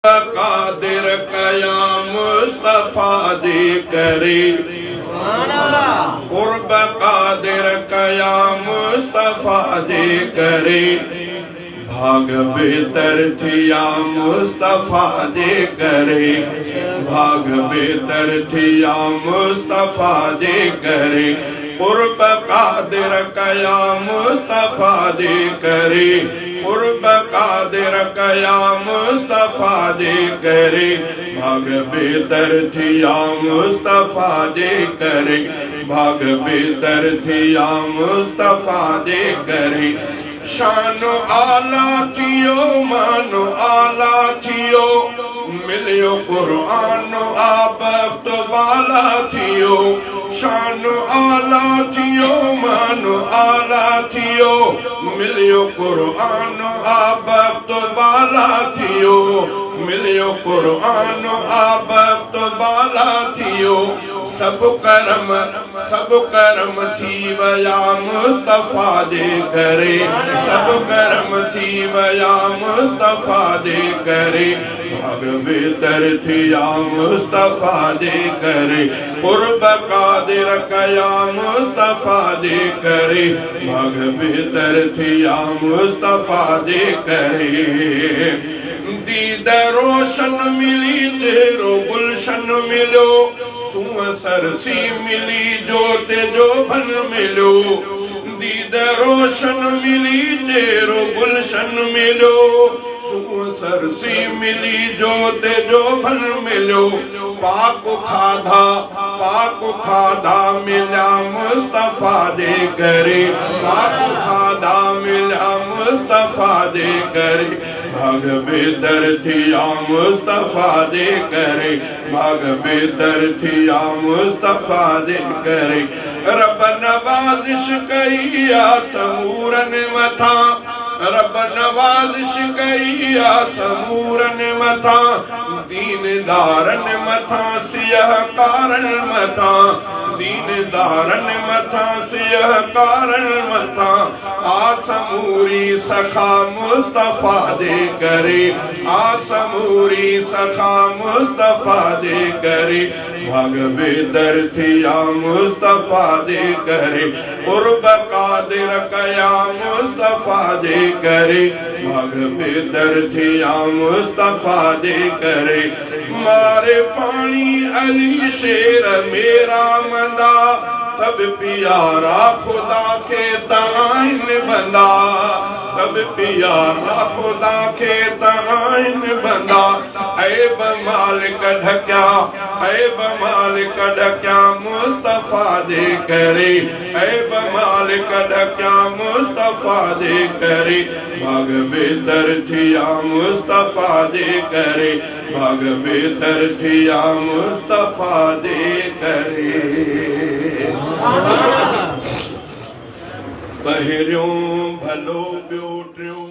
कादिर कया मुस्तफा दे करे कुर्ब कादिर कया मुस्तफा दे करे भाग बेहतर थिया मुस्तफा दे करे भाग बेहतर थिया मुस्तफा दे करे कुर्ब कादिर कया मुस्तफा दे करे कुर्ब कादिर कया मुस्तफा दे करे भाग बेहतर थिया मुस्तफा दे करे भाग बेहतर थिया मुस्तफा दे करे शानो आला थियो मानो आला थियो मिलियो कुरान आबख्त वाला थियो शानो आला थियो मानो आला थियो मिलियो कुरान आबख्त वाला थियो मिलियो कुरान आबख्त वाला थियो सब कर्म थी वया मुस्तफा दे करे सब कर्म थी वया मुस्तफा दे करे भाग बेहतर थिया मुस्तफा दे करे कुर्ब कादिर कया मुस्तफा दे करे भाग बेहतर थिया मुस्तफा दे करे दीद रोशन मिली चेहरो गुलशन मिलो सुअ सरसी मिली जोत जो भन मिलो दीद रोशन मिली चेहरो गुलशन मिलो सुअ सरसी मिली जोत जो भन मिलो पाक खादा मिला मुस्तफा दे करे पाक खादा मिला मुस्तफा दे करे भाग बेहतर थिया मुस्तफा दे करे भाग बेहतर थिया मुस्तफा दे करे रब नवाजिश कईया समूरन मथा रब नवाजिश कईया समूरन मथा दीनदारन मथा सियह कारण मथा दीनदारन मथा सियह कारण मथा आसमूरी सखा मुस्तफा दे करे आसमूरी सखा मुस्तफा दे करे भाग बेहतर थिया मुस्तफा दे करे कुर्ब कादिर कया मुस्तफा दे करे भाग बेहतर थिया मुस्तफा दे करे मारे पानी अली शेर मेरा मंदा तब प्यारा खुदा के ताइन बंदा तब प्यारा खुदा के ताइन बंदा ऐब माल ढक्या ऐब माल ढक्या मुस्तफा दे करे ऐब माल ढक्या मुस्तफा दे करे भाग बेहतर थिया मुस्तफा दे करे भाग बेहतर थिया मुस्तफा दे करे पहिरियों भलो ॿियो टियों